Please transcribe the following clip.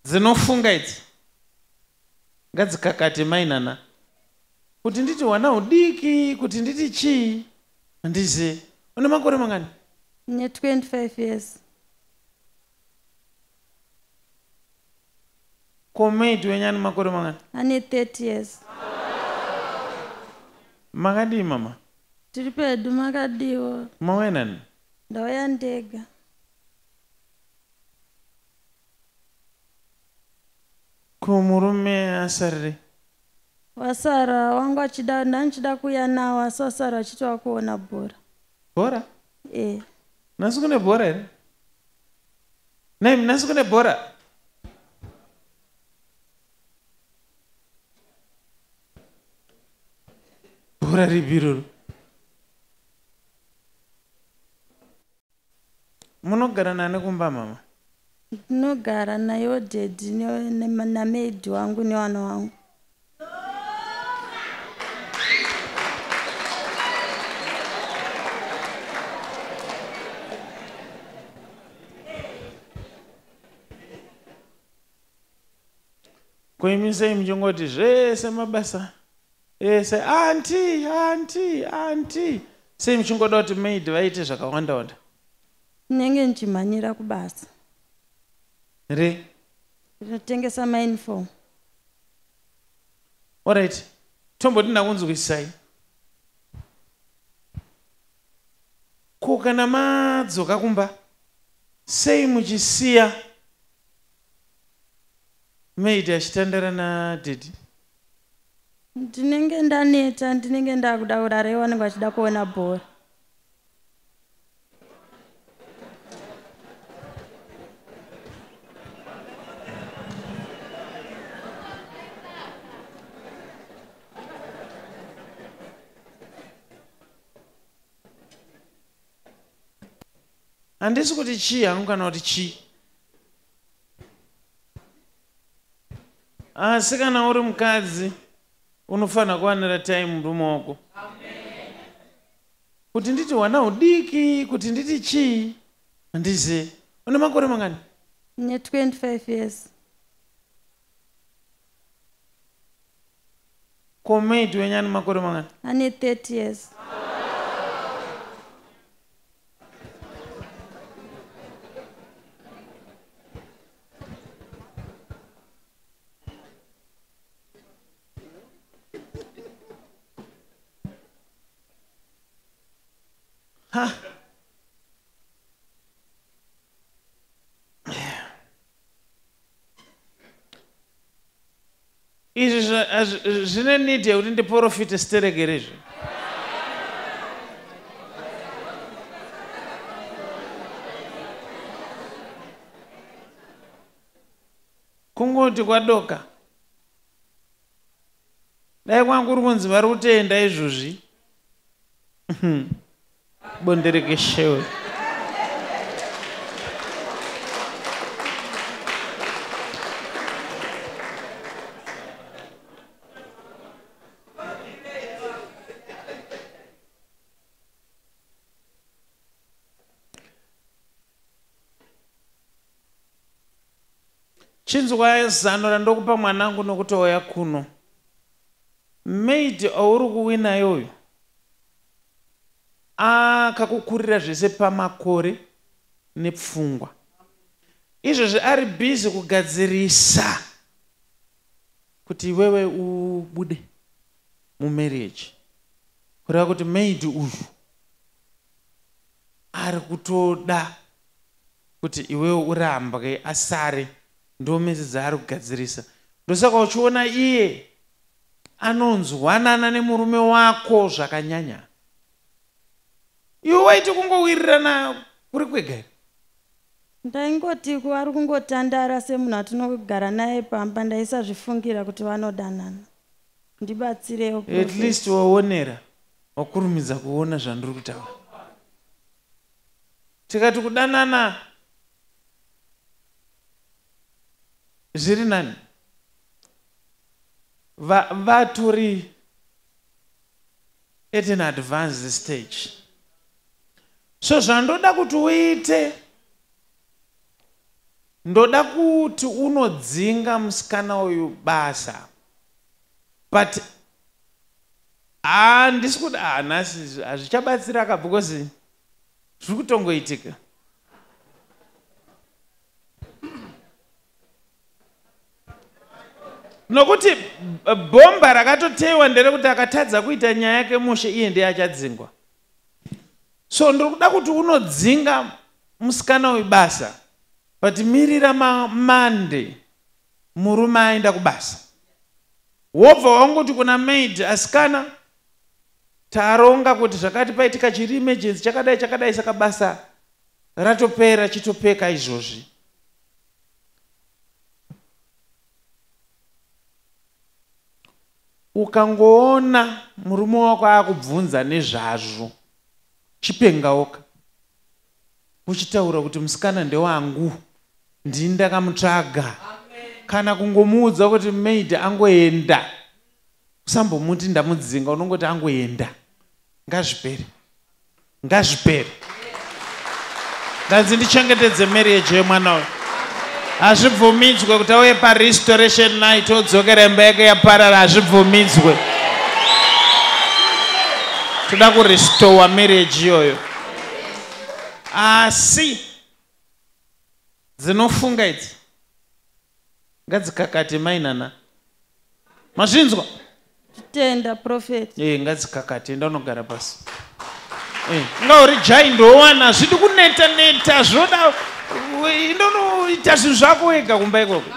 dzinofunga idzi ngadzikakate mainana kuti nditi wana udiki kuti nditi chii handizivi. Une makore mangani? Ne 25 years. Komaidi wenyani makore mangani? Ane 30 years. Makadi mama? Tiri pedu makadiwo. Mauya nani? Ndauya ndega. Ko murume asarire? Wasara wangu achida ndanchida kuya nawo asi wasara achitwa kuona bhora. Bhora? Nasi kune bhora here? Naimi nasi kune bhora? Bhora ripi iroro? Munogara nani kumba mama? Ndinogara nayo dedi namaid wangu nevana wangu. Koimisei muchingoti zvese mabasa ese anti sei muchingoda kuti maid vaite zvakawanda wanda? Ndinenge ndichimhanyira kubasa. Ndinotengesa mauniform. Alright. Tomboti ndakunzwisisai. Ko kana madzoka kumba sei muchisiya maid achitandara nadhedhi? Ndinenge ndaneta, ndinenge ndakuda kurara wanenge achida kuona bhora. Handisi kuti chii hangu kana kuti chii. Asi kana uri mukadzi unofanira kuwanira time murume wako. Kuti nditi wana udiki, kuti nditi chii handizivi. Une makore mangani? Ne 25 years. Ko maid wenyani makore mangani? Ane 30 years. Izvi zvine need yekuti ndiprofite siterekere izvi. Kungoti kwadoka. Dai kwangu kuri kunzi vari kutenda izvozvi. Bondereke shewe. Chinzwa zano randokupa mwanangu nokuti wauya kuno. Maid auri kuwina yoyo akakukurira zvese pamakore nepfungwa. Izvozvi ari busy kugadzirisa kuti iwewe ubude mumarriage. Kureva kuti maid uyu ari kutoda kuti iwewe urambwe asare. Ndomezi dzaari kugadzirisa. Ndosaka uchiona iye anonzwanana nemurume wako zvakanyanya. Iwe waiti kungowirirana kuri kwega here? Ndaingoti ari kungotandara semunhu atinogara naye pamba ndaisazvifungira kuti vanodanana. Ndibatsirewo. At least waonera, wakurumidza kuona zvandiri kutaura. Tikati kudanana zviri nani? Vatori at an advanced stage. So zvandoda kuti uite ndoda kuti unodzinga musikana uyu basa, but handisi kuti nhasi hazvichabatsira because zviri kutongoitika. Nokuti bhomba rakatoteiwa nderekuti akatadza kuita nyaya yake mushe iye ndiye achadzingwa. So ndiri kuda kuti unodzinga musikana uyu basa, but mirira Monday murume aenda kubasa. Wobva wangoti kuna maid, asikana taronga kuti zvakati paitika chiri emergency chakadai saka basa ratopera chitopeka izvozvi. Ukangoona murume wako akubvunza nezvazvo, chipengauka uchitaura kuti musikana ndewangu, ndini ndakamutsvaga. Kana kungomuudza kuti maid angoenda, usambomuti ndamudzinga, unongoti angoenda. Ngazvipere. Ndanzi ndichengetedze marriage yemwana uyu. Hazvibvumidzwe kuti auye parestoration night odzokera imba yake yaparara, hazvibvumidzwe. Toda kurestore marriage iyoyo. Asi dzinofunga idzi ngadzikakate mainana. Mazvinzwa? Tenda prophet. Ngadzikakate, enda unogara pasi. Ngauri jai ndowana zvidi kuneta zvoda indonoita zvinhu zvako wega kumba ikoko.